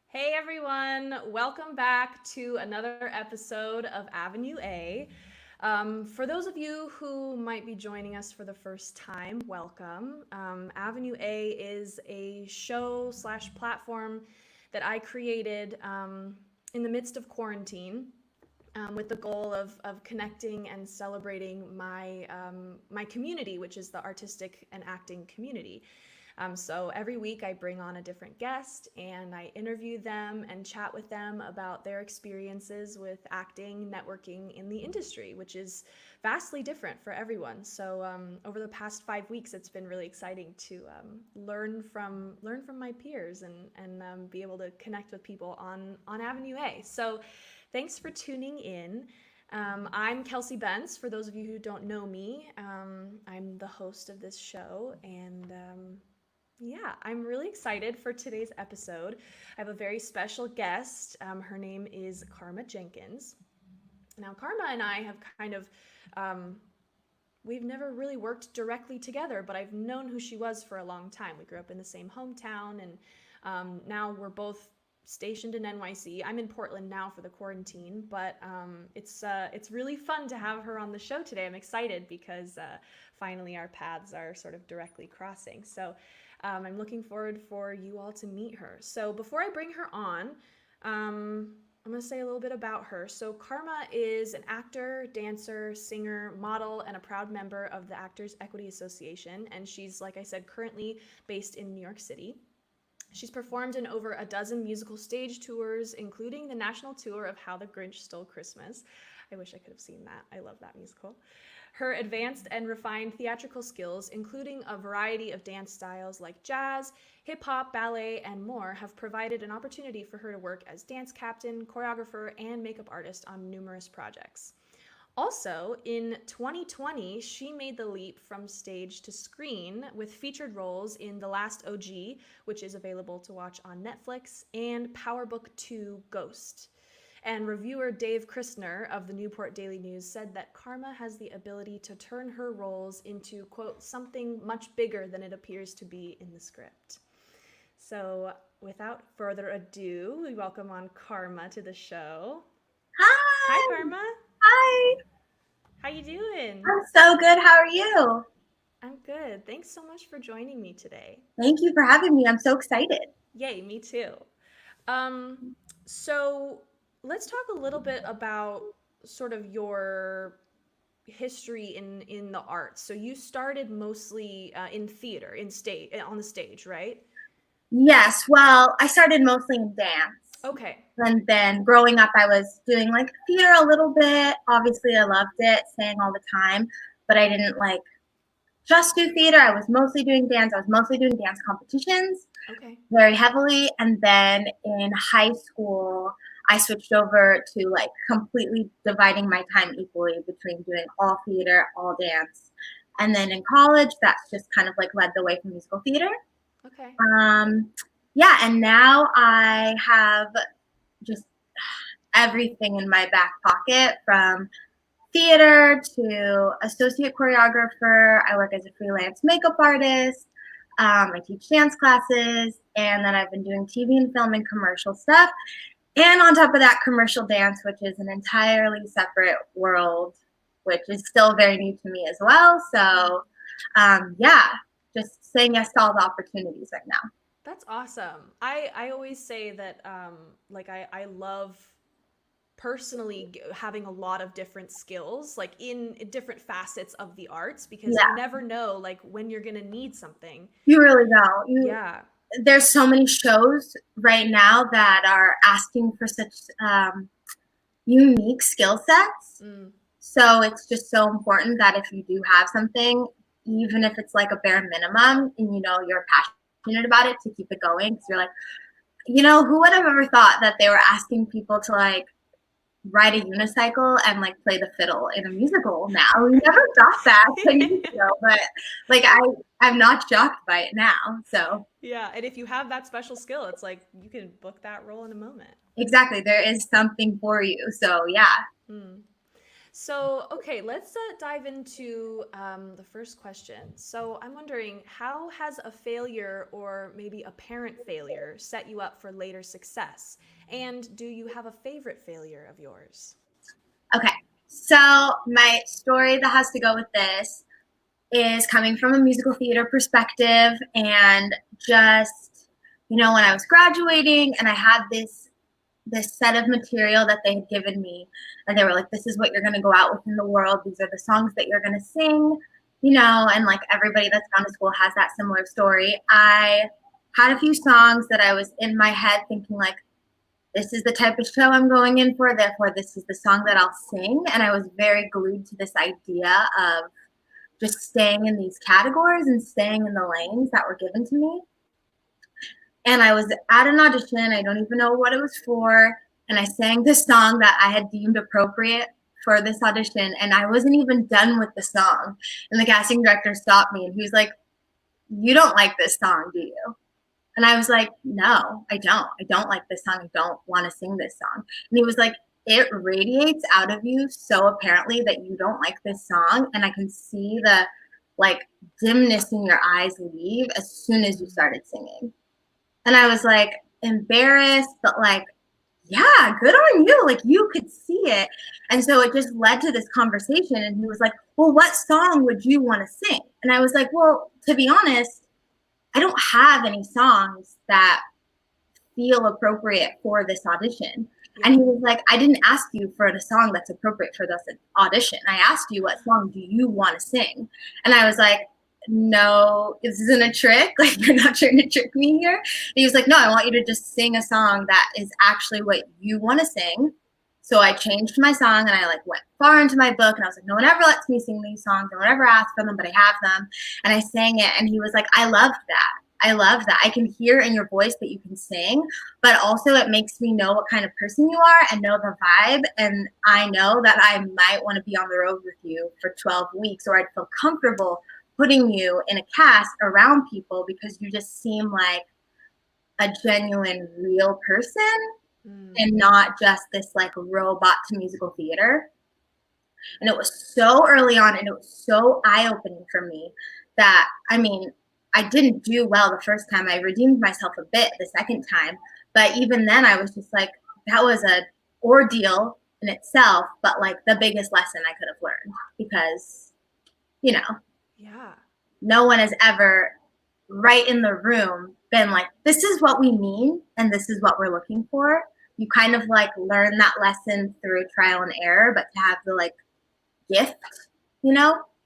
Hey everyone, welcome back to another episode of Avenue A. For those of you who might be joining us for the first time, welcome. Avenue A is a show slash platform that I created in the midst of quarantine with the goal of connecting and celebrating my community, which is the artistic and acting community. So every week I bring on a different guest and I interview them and chat with them about their experiences with acting, networking in the industry, which is vastly different for everyone. So over the past 5 weeks, it's been really exciting to learn from my peers and be able to connect with people on Avenue A. So thanks for tuning in. I'm Kelsey Benz. For those of you who don't know me, I'm the host of this show, and yeah, I'm really excited for today's episode. I have a very special guest. Her name is Karma Jenkins. Now, Karma and I have kind of, we've never really worked directly together, but I've known who she was for a long time. We grew up in the same hometown, and now we're both stationed in NYC. I'm in Portland now for the quarantine, but it's really fun to have her on the show today. I'm excited because finally our paths are sort of directly crossing. So I'm looking forward for you all to meet her. So before I bring her on, I'm going to say a little bit about her. So Karma is an actor, dancer, singer, model, and a proud member of the Actors Equity Association. And she's, like I said, currently based in New York City. She's performed in over a dozen musical stage tours, including the national tour of How the Grinch Stole Christmas. I wish I could have seen that. I love that musical. Her advanced and refined theatrical skills, including a variety of dance styles like jazz, hip-hop, ballet, and more, have provided an opportunity for her to work as dance captain, choreographer, and makeup artist on numerous projects. Also, in 2020, she made the leap from stage to screen with featured roles in The Last O.G, which is available to watch on Netflix, and Powerbook II: Ghost. And reviewer Dave Christner of the Newport Daily News said that Karma has the ability to turn her roles into, quote, something much bigger than it appears to be in the script. So without further ado, we welcome on Karma to the show. Hi. Hi, Karma. Hi. How you doing? I'm so good. How are you? I'm good. Thanks so much for joining me today. Thank you for having me. I'm so excited. Yay, me too. So let's talk a little bit about sort of your history in the arts. So you started mostly in theater, on the stage, right? Yes. Well, I started mostly in dance. Okay. And then growing up, I was doing like theater a little bit. Obviously, I loved it, sang all the time, but I didn't like just do theater. I was mostly doing dance. I was mostly doing dance competitions. Okay. Very heavily. And then in high school, I switched over to like completely dividing my time equally between doing all theater, all dance. And then in college, that's just kind of like led the way for musical theater. Okay. Yeah, and now I have just everything in my back pocket from theater to associate choreographer. I work as a freelance makeup artist. I teach dance classes, and then I've been doing TV and film and commercial stuff. And on top of that, commercial dance, which is an entirely separate world, which is still very new to me as well. So, yeah, just saying yes to all the opportunities right now. That's awesome. I always say that like I love personally having a lot of different skills like in different facets of the arts because Yeah, you never know like when you're gonna need something. you really don't. Yeah. There's so many shows right now that are asking for such unique skill sets. Mm. So it's just so important that if you do have something, even if it's like a bare minimum and you know you're passionate about it, to keep it going. Because you're like, who would have ever thought that they were asking people to like ride a unicycle and like play the fiddle in a musical now? We never thought that 10 years ago, but like I'm not shocked by it now. So Yeah, and if you have that special skill, it's like you can book that role in a moment. exactly, there is something for you. So yeah. Mm. So, okay, let's dive into the first question. So, I'm wondering, how has a failure or maybe apparent failure set you up for later success? And do you have a favorite failure of yours? Okay, so my story that has to go with this is coming from a musical theater perspective, and just, when I was graduating and I had this set of material that they had given me, and they were like, this is what you're going to go out with in the world, these are the songs that you're going to sing, and like everybody that's gone to school has that similar story. I had a few songs that I was in my head thinking like, this is the type of show I'm going in for, therefore this is the song that I'll sing. And I was very glued to this idea of just staying in these categories and staying in the lanes that were given to me. And I was at an audition, I don't even know what it was for, and I sang this song that I had deemed appropriate for this audition, and I wasn't even done with the song. And the casting director stopped me and he was like, you don't like this song, do you? And I was like, no, I don't. I don't like this song. I don't want to sing this song. And he was like, it radiates out of you so apparently that you don't like this song. And I can see the like dimness in your eyes leave as soon as you started singing. And I was like embarrassed, but like, yeah, good on you. Like you could see it. And so it just led to this conversation. And he was like, well, what song would you want to sing? And I was like, well, to be honest, I don't have any songs that feel appropriate for this audition. Yeah. And he was like, I didn't ask you for the song that's appropriate for this audition. I asked you, what song do you want to sing? And I was like, no, this isn't a trick. Like, you're not trying to trick me here. And he was like, no, I want you to just sing a song that is actually what you want to sing. So I changed my song and I like went far into my book and I was like, no one ever lets me sing these songs. No one ever asks for them, but I have them. And I sang it and he was like, I loved that. I love that. I can hear in your voice that you can sing, but also it makes me know what kind of person you are and know the vibe. And I know that I might want to be on the road with you for 12 weeks, or I'd feel comfortable putting you in a cast around people because you just seem like a genuine, real person and not just this like robot to musical theater. And it was so early on and it was so eye-opening for me that, I mean, I didn't do well the first time. I redeemed myself a bit the second time. But even then I was just like, that was an ordeal in itself, but like the biggest lesson I could have learned because, Yeah. no one has ever right in the room been like, this is what we mean and this is what we're looking for. You kind of like learn that lesson through trial and error, but to have the like gift,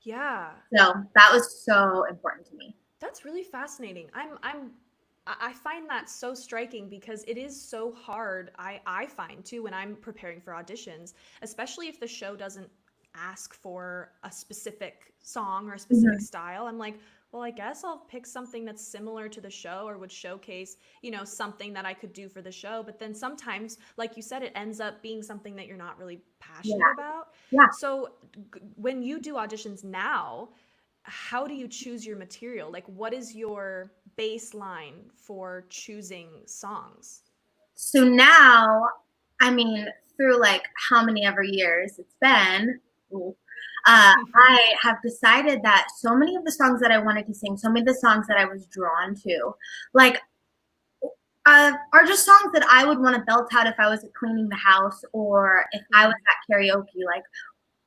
Yeah. So that was so important to me. That's really fascinating. I find that so striking because it is so hard. I find too when I'm preparing for auditions, especially if the show doesn't ask for a specific song or a specific style. I'm like, well, I guess I'll pick something that's similar to the show or would showcase, something that I could do for the show. But then sometimes, like you said, it ends up being something that you're not really passionate about. Yeah. So when you do auditions now, how do you choose your material? Like, what is your baseline for choosing songs? So now, I mean, through like how many ever years it's been, I have decided that so many of the songs that I wanted to sing, so many of the songs that I was drawn to, like, are just songs that I would want to belt out if I was cleaning the house or if I was at karaoke. Like,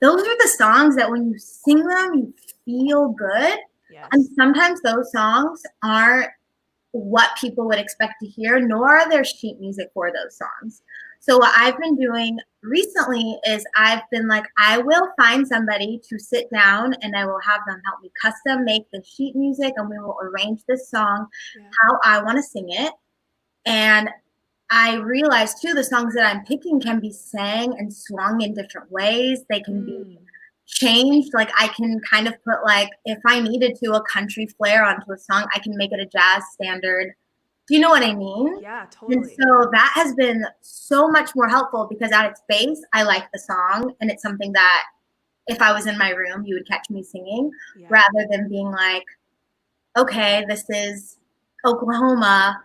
those are the songs that when you sing them, you feel good. Yes. And sometimes those songs aren't what people would expect to hear, nor are there sheet music for those songs. So what I've been doing recently is I've been like, I will find somebody to sit down and I will have them help me custom make the sheet music and we will arrange this song how I want to sing it. And I realized too, the songs that I'm picking can be sang and swung in different ways. They can be changed. Like I can kind of put like, if I needed to, a country flair onto a song, I can make it a jazz standard. Do you know what I mean? Yeah, totally. And so that has been so much more helpful because at its base, I like the song and it's something that if I was in my room, you would catch me singing rather than being like, okay, this is Oklahoma,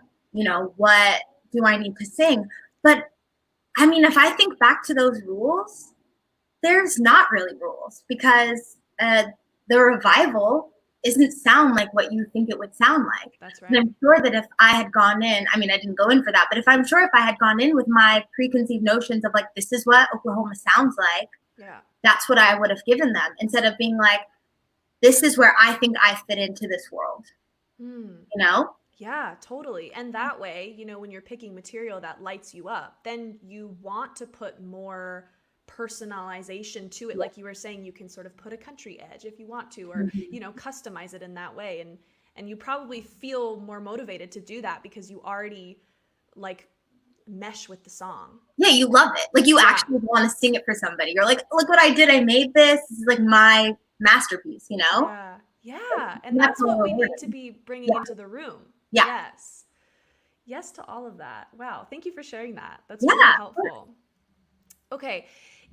what do I need to sing? But I mean, if I think back to those rules, there's not really rules because the revival isn't sound like what you think it would sound like. That's And right. I'm sure that if I had gone in, I mean, I didn't go in for that, but if I had gone in with my preconceived notions of like, this is what Oklahoma sounds like, Yeah. that's what I would have given them instead of being like, this is where I think I fit into this world, Hmm. you know? Yeah, totally. And that way, you know, when you're picking material that lights you up, then you want to put more personalization to it. Like you were saying, you can sort of put a country edge if you want to, or, Mhm. you know, customize it in that way. And you probably feel more motivated to do that because you already like mesh with the song. Yeah, you love it. Like you Yeah. actually want to sing it for somebody. You're like, look what I did. I made this. This is like my masterpiece, you know? Yeah. Yeah. And That's that's really what we need to rewarding. be bringing Yeah. into the room. Yeah. Yes. Yes to all of that. Wow. Thank you for sharing that. That's really Yeah. Of course. helpful. Okay.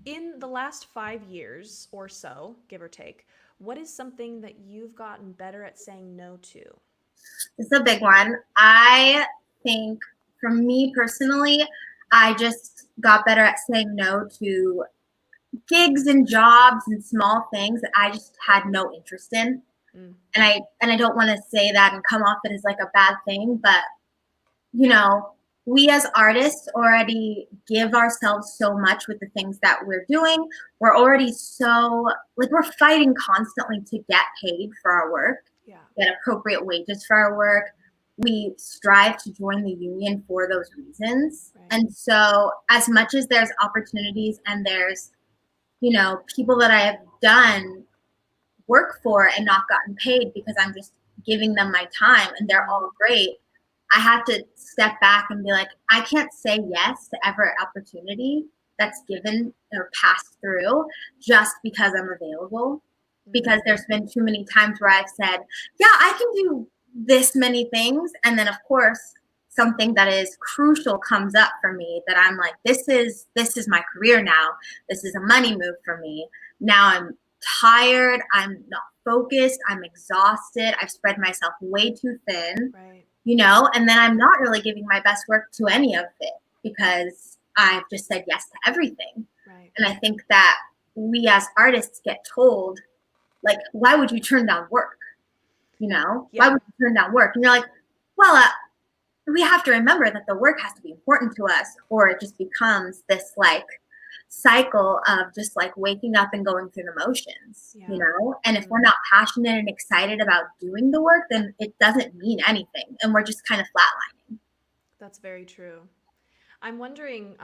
In the last 5 years or so, give or take, what is something that you've gotten better at saying no to? This is a big one. I think for me personally, I just got better at saying no to gigs and jobs and small things that I just had no interest in. Mm, And I don't want to say that and come off it as like a bad thing, but you know, we as artists already give ourselves so much with the things that we're doing. We're already so, like, we're fighting constantly to get paid for our work, yeah. get appropriate wages for our work. We strive to join the union for those reasons. Right. And so, as much as there's opportunities and there's, you know, people that I have done work for and not gotten paid because I'm just giving them my time and they're all great, I have to step back and be like, I can't say yes to every opportunity that's given or passed through just because I'm available. Because there's been too many times where I've said, yeah, I can do this many things. And then of course, something that is crucial comes up for me that I'm like, this is my career now. This is a money move for me. Now I'm tired. I'm not focused. I'm exhausted. I've spread myself way too thin, Right. you know, and then I'm not really giving my best work to any of it because I've just said yes to everything. Right. And I think that we as artists get told, like, why would you turn down work? You know, Yeah. why would you turn down work? And you're like, well, we have to remember that the work has to be important to us, or it just becomes this like cycle of just like waking up and going through the motions, Yeah. you know? And if we're not passionate and excited about doing the work, then it doesn't mean anything. And we're just kind of flatlining. That's very true. I'm wondering,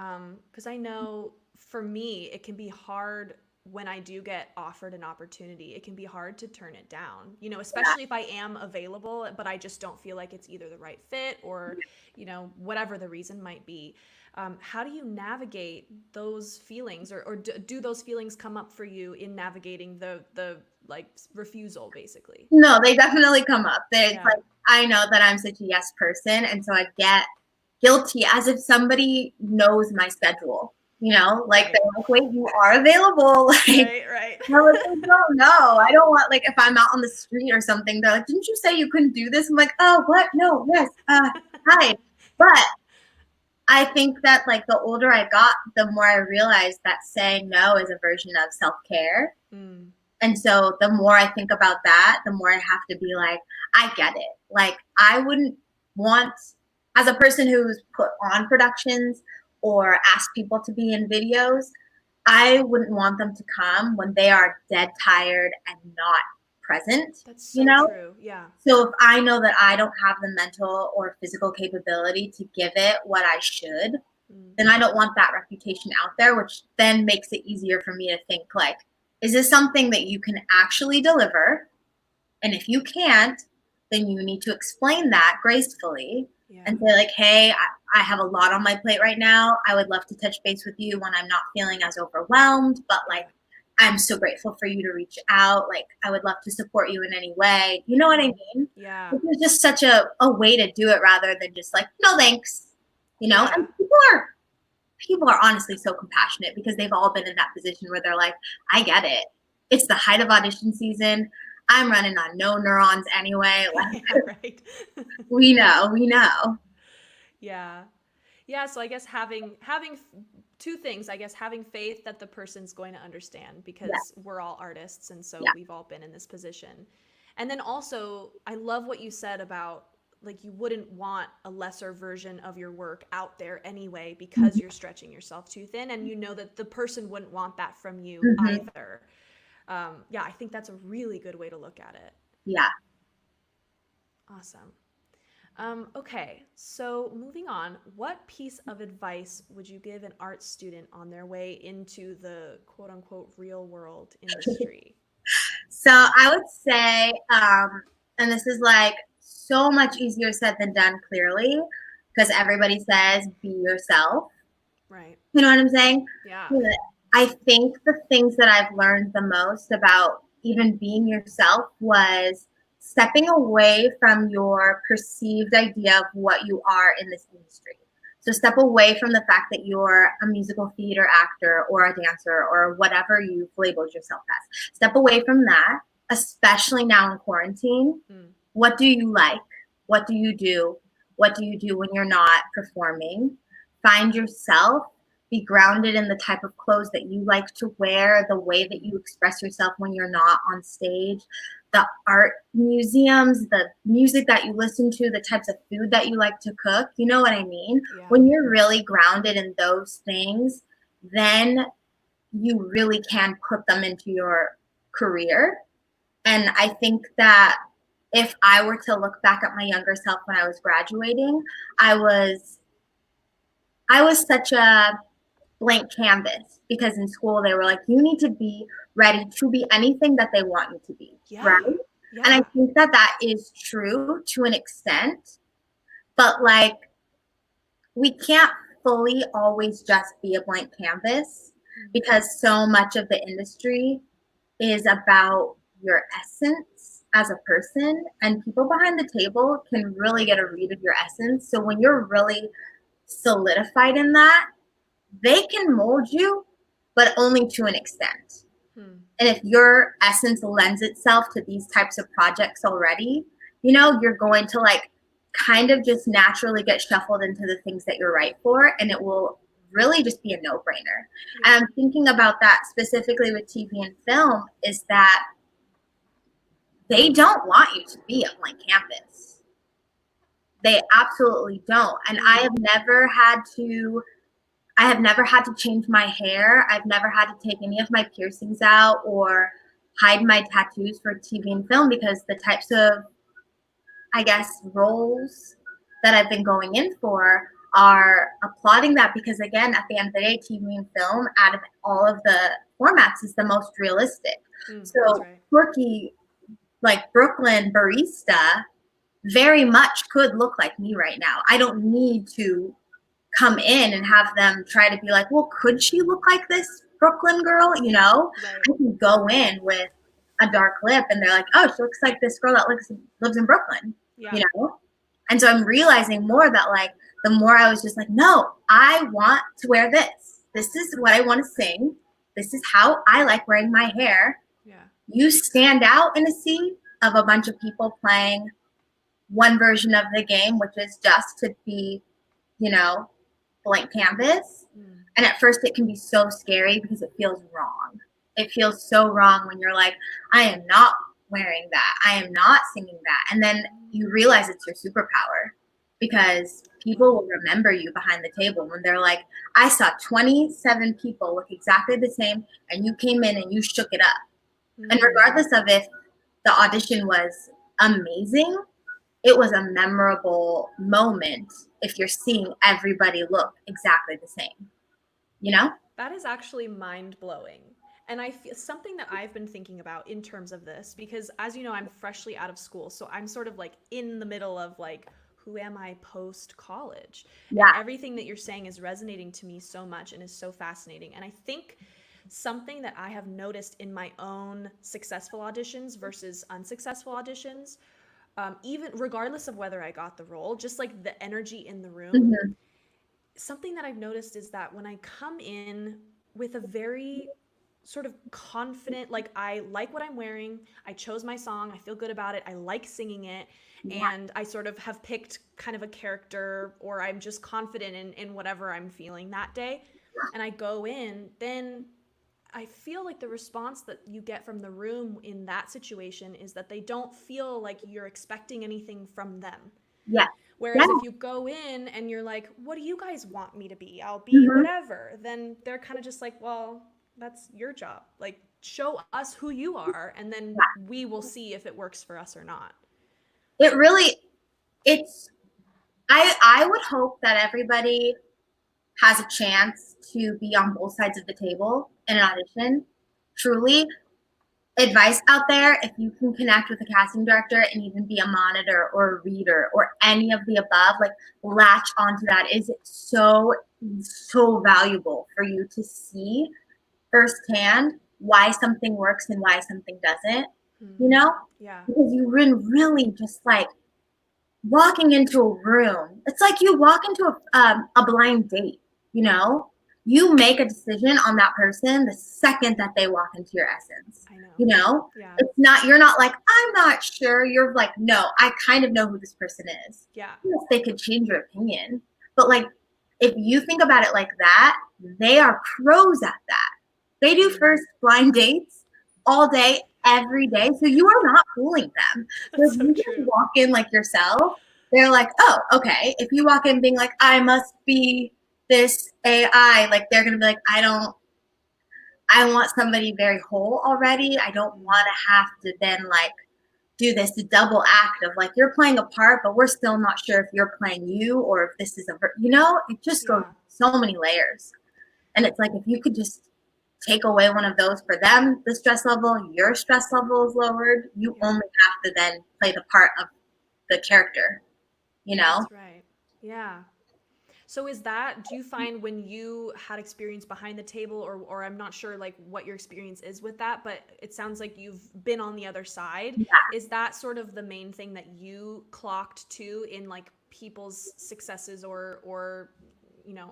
because I know for me, it can be hard when I do get offered an opportunity. It can be hard to turn it down, you know, Yeah. especially if I am available, but I just don't feel like it's either the right fit or, you know, whatever the reason might be. How do you navigate those feelings, or do those feelings come up for you in navigating the like refusal, basically? No, they definitely come up. It's Yeah. like, I know that I'm such a yes person. And so I get guilty as if somebody knows my schedule, you know, like Right. they're like, wait, you are available. Like, Right. Right. no, I don't know. I don't want, like, if I'm out on the street or something, they're like, didn't you say you couldn't do this? I'm like, oh, what? No, yes, hi. But I think that, like, the older I got, the more I realized that saying no is a version of self care. Mm, And so the more I think about that, the more I have to be like, I get it. Like, I wouldn't want, as a person who's put on productions or asked people to be in videos, I wouldn't want them to come when they are dead tired and not present, that's you so know? true. Yeah. So if I know that I don't have the mental or physical capability to give it what I should, Mm, then I don't want that reputation out there, which then makes it easier for me to think like, is this something that you can actually deliver? And if you can't, then you need to explain that gracefully yeah. and say like, hey, I have a lot on my plate right now. I would love to touch base with you when I'm not feeling as overwhelmed, but like, I'm so grateful for you to reach out. Like, I would love to support you in any way. You know what I mean? Yeah. This is just such a way to do it rather than just like, no thanks. You know, Yeah. and people are honestly so compassionate because they've all been in that position where they're like, I get it. It's the height of audition season. I'm running on no neurons anyway. Like, Yeah, right. we know. Yeah. Yeah, so I guess having two things, I guess, having faith that the person's going to understand, Yeah. because we're all artists and so Yeah. we've all been in this position. And then also, I love what you said about like you wouldn't want a lesser version of your work out there anyway because you're stretching yourself too thin, and you know that the person wouldn't want that from you Mm-hmm. either. Yeah, I think that's a really good way to look at it. Yeah. Awesome. Okay, so moving on, what piece of advice would you give an art student on their way into the quote unquote real world industry? So I would say, and this is like so much easier said than done, clearly, because everybody says be yourself. Right. You know what I'm saying? Yeah. But I think the things that I've learned the most about even being yourself was stepping away from your perceived idea of what you are in this industry. So step away from the fact that you're a musical theater actor or a dancer or whatever you've labeled yourself as. Step away from that, especially now in quarantine. Mm. What do you like? What do you do? What do you do when you're not performing? Find yourself, be grounded in the type of clothes that you like to wear, the way that you express yourself when you're not on stage, the art museums, the music that you listen to, the types of food that you like to cook. You know what I mean? Yeah. When you're really grounded in those things, then you really can put them into your career. And I think that if I were to look back at my younger self when I was graduating, I was such a blank canvas, because in school they were like, you need to be ready to be anything that they want you to be, right? Yeah. And I Yeah. think that that is true to an extent, but like we can't fully always just be a blank canvas, because so much of the industry is about your essence as a person, and people behind the table can really get a read of your essence. So when you're really solidified in that, they can mold you, but only to an extent. Hmm. And if your essence lends itself to these types of projects already, you know, you're going to like kind of just naturally get shuffled into the things that you're right for, and it will really just be a no-brainer. Yeah. And I'm thinking about that specifically with TV and film, is that they don't want you to be a blank canvas. They absolutely don't. And I have never had to change my hair. I've never had to take any of my piercings out or hide my tattoos for TV and film, because the types of, I guess, roles that I've been going in for are applauding that, because again, at the end of the day, TV and film, out of all of the formats, is the most realistic. That's So right. quirky, like Brooklyn barista, very much could look like me right now. I don't need to come in and have them try to be like, well, could she look like this Brooklyn girl? You know, Right. I can go in with a dark lip and they're like, oh, she looks like this girl that lives in Brooklyn, Yeah. you know? And so I'm realizing more that like, the more I was just like, no, I want to wear this. This is what I want to sing. This is how I like wearing my hair. Yeah. You stand out in a sea of a bunch of people playing one version of the game, which is just to be, you know, blank canvas. And at first it can be so scary because it feels wrong. It feels so wrong when you're like, I am not wearing that. I am not singing that. And then you realize it's your superpower, because people will remember you behind the table when they're like, I saw 27 people look exactly the same and you came in and you shook it up. And regardless of if the audition was amazing, it was a memorable moment if you're seeing everybody look exactly the same, you know? That is actually mind blowing. And I feel something that I've been thinking about in terms of this, because as you know, I'm freshly out of school. So I'm sort of like in the middle of like, who am I post college? Yeah. And everything that you're saying is resonating to me so much and is so fascinating. And I think something that I have noticed in my own successful auditions versus unsuccessful auditions, even regardless of whether I got the role, just like the energy in the room. Mm-hmm. Something that I've noticed is that when I come in with a very sort of confident, like I like what I'm wearing, I chose my song, I feel good about it, I like singing it, Yeah. and I sort of have picked kind of a character, or I'm just confident in whatever I'm feeling that day. and I go in, then I feel like the response that you get from the room in that situation is that they don't feel like you're expecting anything from them. Yeah. Yeah. Whereas if you go in and you're like, what do you guys want me to be? I'll be Hmm. whatever. Then they're kind of just like, well, that's your job. Like, show us who you are, and then we will see if it works for us or not. It really, it's, I would hope that everybody has a chance to be on both sides of the table in an audition. Truly, advice out there, if you can connect with a casting director and even be a monitor or a reader or any of the above, like latch onto that. Is so valuable for you to see firsthand why something works and why something doesn't, you know? Yeah. Because you've been really just like walking into a room. It's like you walk into a blind date, you know? You make a decision on that person the second that they walk into your essence. I know. You know? Yeah. It's not, you're not like, I'm not sure. You're like, no, I kind of know who this person is. Yeah. Yes, they could change your opinion. But like, if you think about it like that, they are pros at that. They do first blind dates all day, every day. So you are not fooling them. So That's if so you just true. walk in like yourself, they're like, oh, okay. If you walk in being like, I must be this AI, like they're gonna be like, I want somebody very whole already. I don't want to have to then like do this double act of like you're playing a part, but we're still not sure if you're playing you or if this is it just goes so many layers. And it's like if you could just take away one of those for them, the stress level, your stress level is lowered. You only have to then play the part of the character, you know? That's right. Yeah. So do you find when you had experience behind the table, or I'm not sure like what your experience is with that, but it sounds like you've been on the other side. Yeah. Is that sort of the main thing that you clocked to in like people's successes or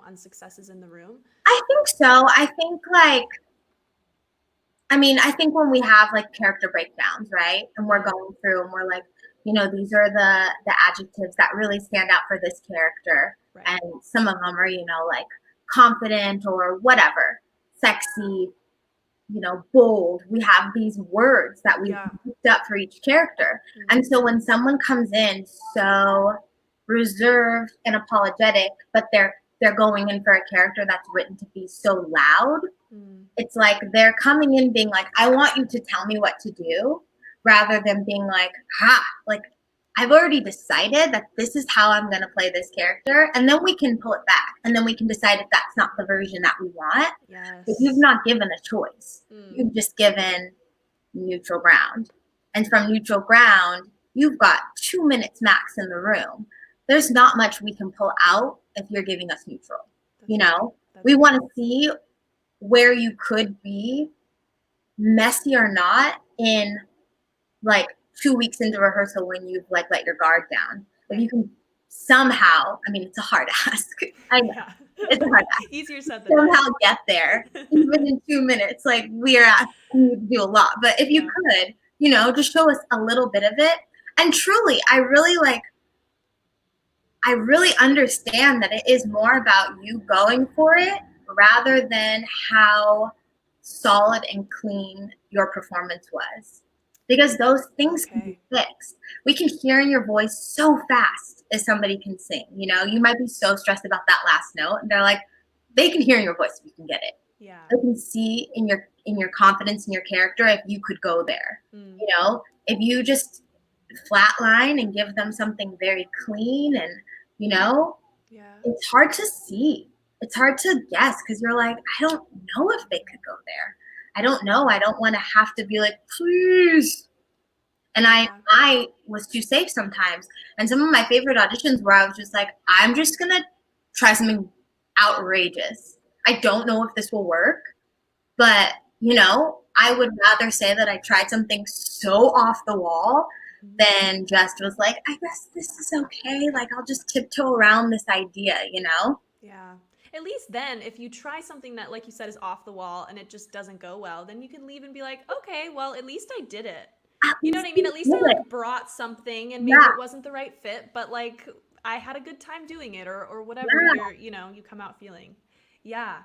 unsuccesses in the room? I think so. I think when we have like character breakdowns, right? And we're going through and we're like, these are the adjectives that really stand out for this character. Right. And some of them are, like confident or whatever, sexy, bold. We have these words that we've picked up for each character. And so when someone comes in so reserved and apologetic, but they're going in for a character that's written to be so loud, it's like they're coming in being like, I want you to tell me what to do, rather than being like, like I've already decided that this is how I'm going to play this character, and then we can pull it back, and then we can decide if that's not the version that we want. Yes. But you've not given a choice. You've just given neutral ground. And from neutral ground, you've got 2 minutes max in the room. There's not much we can pull out if you're giving us neutral. We want to see where you could be, messy or not, in like 2 weeks into rehearsal when you've like let your guard down. If you can somehow, it's a hard ask. I know. Yeah. It's a hard ask. Easier said than Somehow get there, even in 2 minutes. Like we're asking you to do a lot. But if you could, just show us a little bit of it. And truly, I really understand that it is more about you going for it rather than how solid and clean your performance was. Because those things can be fixed. We can hear in your voice so fast as somebody can sing. You might be so stressed about that last note, and they're like, they can hear in your voice if you can get it. Yeah. They can see in your confidence in your character if you could go there. If you just flatline and give them something very clean and it's hard to see. It's hard to guess because you're like, I don't know if they could go there. I don't know. I don't want to have to be like, please. And I was too safe sometimes. And some of my favorite auditions where I was just like, I'm just going to try something outrageous. I don't know if this will work, but I would rather say that I tried something so off the wall than just was like, I guess this is okay. Like, I'll just tiptoe around this idea, Yeah. At least then, if you try something that, like you said, is off the wall and it just doesn't go well, then you can leave and be like, okay, well, at least I did it. You know what I mean? At least I like brought something and maybe it wasn't the right fit, but like I had a good time doing it or whatever you come out feeling. Yeah.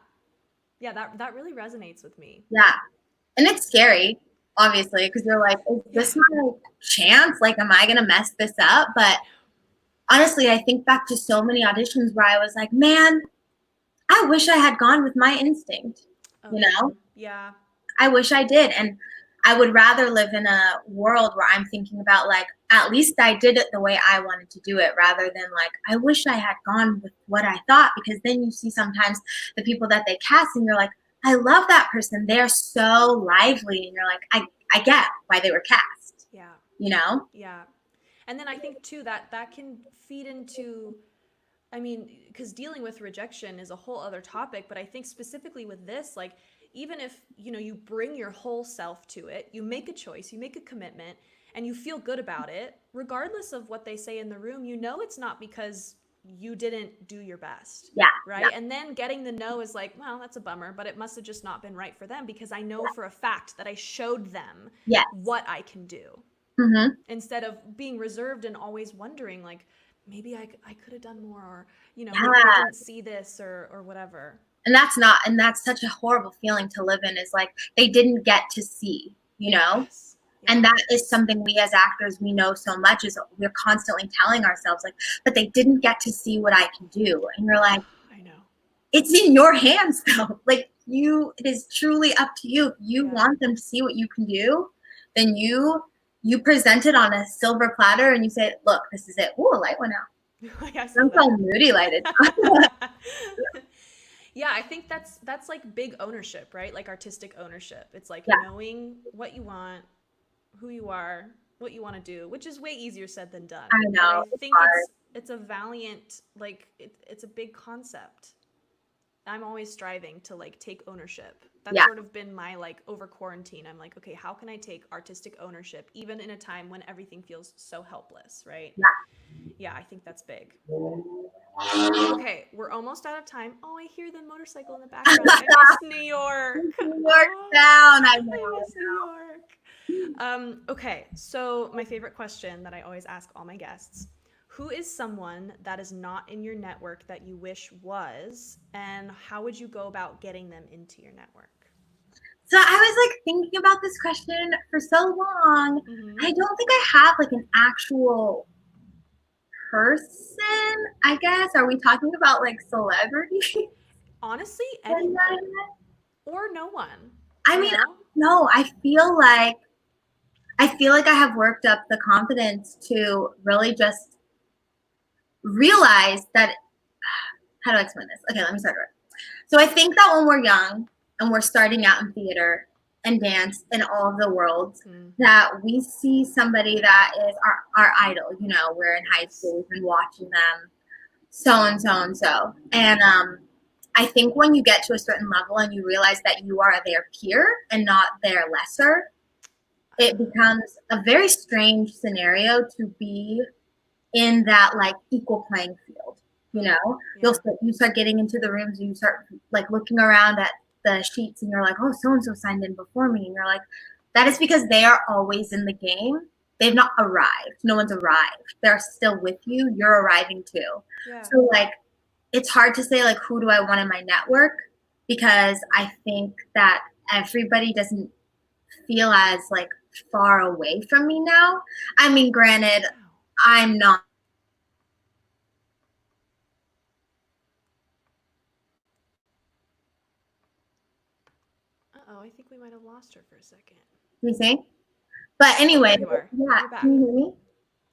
Yeah, that really resonates with me. Yeah. And it's scary, obviously, because you're like, is Yeah. this my chance? Like, am I going to mess this up? But honestly, I think back to so many auditions where I was like, man, I wish I had gone with my instinct. Oh You yeah. know, Yeah. I wish I did. And I would rather live in a world where I'm thinking about, like, at least I did it the way I wanted to do it, rather than like, I wish I had gone with what I thought. Because then you see sometimes the people that they cast and you're like, I love that person. They're so lively. And you're like, I get why they were cast, Yeah. you know? Yeah. And then I think too that that can feed into, I mean, because dealing with rejection is a whole other topic, but I think specifically with this, like, even if, you know, you bring your whole self to it, you make a choice, you make a commitment, and you feel good about it, regardless of what they say in the room, you know it's not because you didn't do your best. Yeah. Right. Yeah. And then getting the no is like, well, that's a bummer, but it must have just not been right for them because I know for a fact that I showed them Yes. what I can do Mm-hmm. instead of being reserved and always wondering, like, maybe I could have done more, or, you know, maybe they Yeah. didn't see this or whatever. And that's such a horrible feeling to live in, is like they didn't get to see, you know? Yes. And Yeah. that is something we as actors, we know so much, is we're constantly telling ourselves like, but they didn't get to see what I can do. And you're like, I know. it's in your hands though. Like, it is truly up to you. If you Yeah. want them to see what you can do, then you present it on a silver platter and you say, look, this is it. Ooh, a light went out. I saw I'm so that. moody lighted. Yeah, I think that's like big ownership, right? Like artistic ownership. It's like Yeah. knowing what you want, who you are, what you want to do, which is way easier said than done. I But I know. It's think hard. it's a valiant, like it's a big concept. I'm always striving to like take ownership. That's Yeah. sort of been my like over quarantine. I'm like, okay, how can I take artistic ownership even in a time when everything feels so helpless, right? Yeah. Yeah, I think that's big. Okay, we're almost out of time. Oh, I hear the motorcycle in the background. I miss New York. New York Oh, down. I I know. miss New York. Okay, so my favorite question that I always ask all my guests: who is someone that is not in your network that you wish was, and how would you go about getting them into your network? So I was like thinking about this question for so long. Mm-hmm. I don't think I have like an actual person, I guess. Are we talking about like celebrities? Honestly, anyone or no one, I you mean, know? no, I feel like I have worked up the confidence to really just realize that, how do I explain this? Okay, let me start over. So I think that when we're young and we're starting out in theater and dance in all of the worlds, Mm. that we see somebody that is our idol. You know, we're in high Yes. school, we've been watching them, so and so and so. And I think when you get to a certain level and you realize that you are their peer and not their lesser, it becomes a very strange scenario to be in that like equal playing field. You know, Yeah. you start getting into the rooms and you start like looking around at the sheets and you're like, oh, so and so signed in before me, and you're like, that is because they are always in the game. They've not arrived. No one's arrived. They're still with you. You're arriving too. Yeah. So like, it's hard to say like who do I want in my network, because I think that everybody doesn't feel as like far away from me now. I mean, granted, Wow. I'm not. Uh-oh, I think we might have lost her for a second. You see? But Oh, anyway, there you are. yeah. You're back. Can you hear me?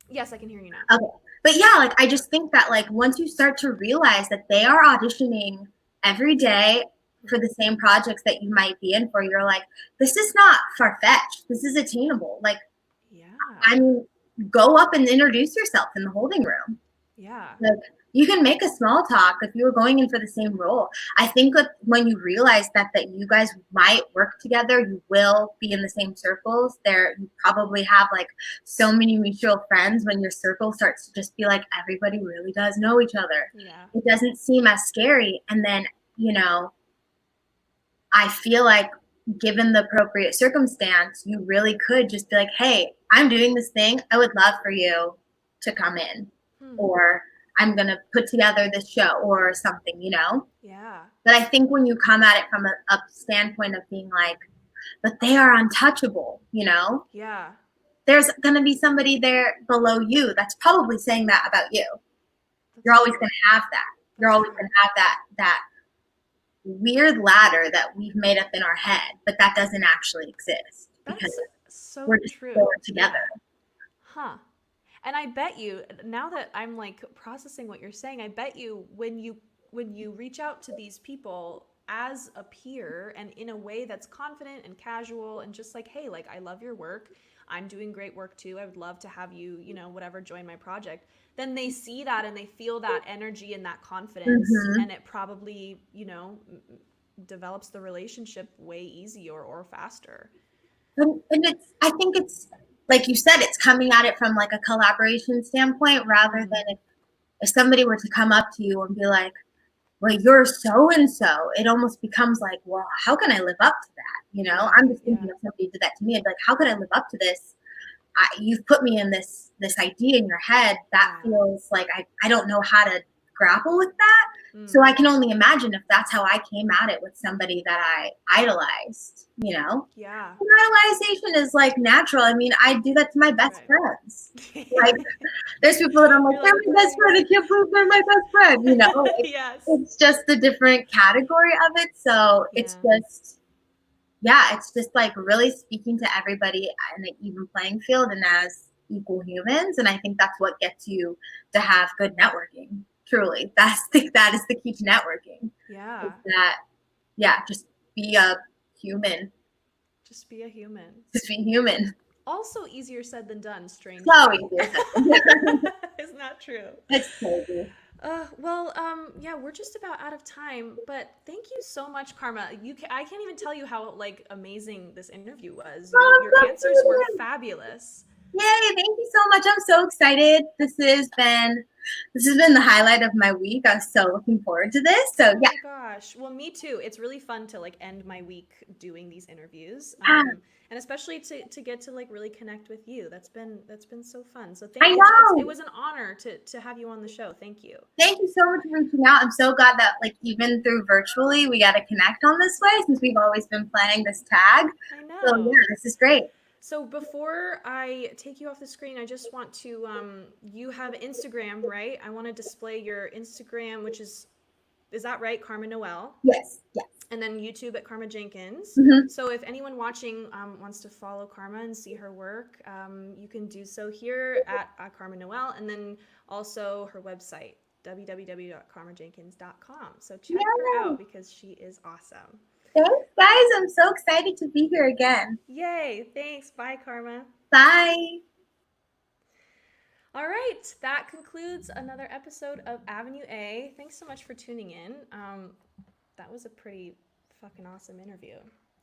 Yes, I can hear you now. Okay. But yeah, like I just think that like once you start to realize that they are auditioning every day for the same projects that you might be in for, you're like, this is not far-fetched. This is attainable. Like, Yeah. I mean, go up and introduce yourself in the holding room. Yeah. Like, you can make a small talk if you were going in for the same role. I think that when you realize that you guys might work together, you will be in the same circles. You probably have like so many mutual friends when your circle starts to just be like, everybody really does know each other. Yeah. It doesn't seem as scary. And then, you know, I feel like given the appropriate circumstance, you really could just be like, hey, I'm doing this thing. I would love for you to come in. Hmm. Or I'm going to put together this show or something, you know? Yeah. But I think when you come at it from a standpoint of being like, but they are untouchable, you know? Yeah. There's going to be somebody there below you that's probably saying that about you. That's You're always true. going to have that. You're That's always true. going to have that weird ladder that we've made up in our head, but that doesn't actually exist because That's so we're just true. there together. Yeah. Huh. And I bet you, now that I'm like processing what you're saying, I bet you when you reach out to these people as a peer and in a way that's confident and casual and just like, hey, like I love your work. I'm doing great work too. I would love to have you, whatever, join my project. Then they see that and they feel that energy and that confidence, Mm-hmm. and it probably, develops the relationship way easier or faster. And I think it's, like you said, it's coming at it from like a collaboration standpoint rather Mm-hmm. than if somebody were to come up to you and be like, well, you're so and so, it almost becomes like, well, how can I live up to that? You know, Yeah, I'm just yeah, thinking if somebody did that to me, I'd be like, how could I live up to this? You've put me in this idea in your head that yeah. feels like I don't know how to grapple with that. So Mm, I can only imagine if that's how I came at it with somebody that I idolized, you know? yeah. And idolization is like natural. I mean, I do that to my best Right. friends. Like, there's people that I'm like, You're they're like, my best friend. I can't believe they're my best friend. You know, yes. it's just a different category of it. So it's Yeah. just, yeah, it's just like really speaking to everybody in an even playing field and as equal humans. And I think that's what gets you to have good networking. Truly, that is the key to networking. Is Yeah. that, yeah, just be a human. Just be a human. Just be human. Also easier said than done, So strangely. easier said than done. Isn't that true? It's crazy. Yeah, we're just about out of time, but thank you so much, Karma. I can't even tell you how like amazing this interview was. Your answers were Oh, fabulous. yay, thank you so much. I'm so excited. This has been the highlight of my week. I'm so looking forward to this. So Oh yeah. my gosh. Well, me too. It's really fun to like end my week doing these interviews. Ah, And especially to get to like really connect with you. That's been so fun. So I it know. was an honor to have you on the show. Thank you. Thank you so much for reaching out. I'm so glad that like even through virtually we got to connect on this way since we've always been planning this tag. I So know. yeah, this is great. So before I take you off the screen, I just want to you have Instagram, right? I want to display your Instagram, which is that right, Karma Noel? Yes, yes. And then YouTube at Karma Jenkins. Mm-hmm. So if anyone watching wants to follow Karma and see her work, you can do so here at Karma Noel, and then also her website, www.karmajenkins.com. So check her Yay. out because she is awesome. Thanks, guys. I'm so excited to be here again. Yay! Thanks. Bye, Karma. Bye. All right, that concludes another episode of Avenue A. Thanks so much for tuning in. That was a pretty fucking awesome interview,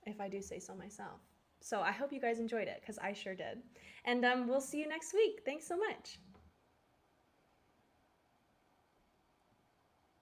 if I do say so myself. So I hope you guys enjoyed it, because I sure did. And we'll see you next week. Thanks so much.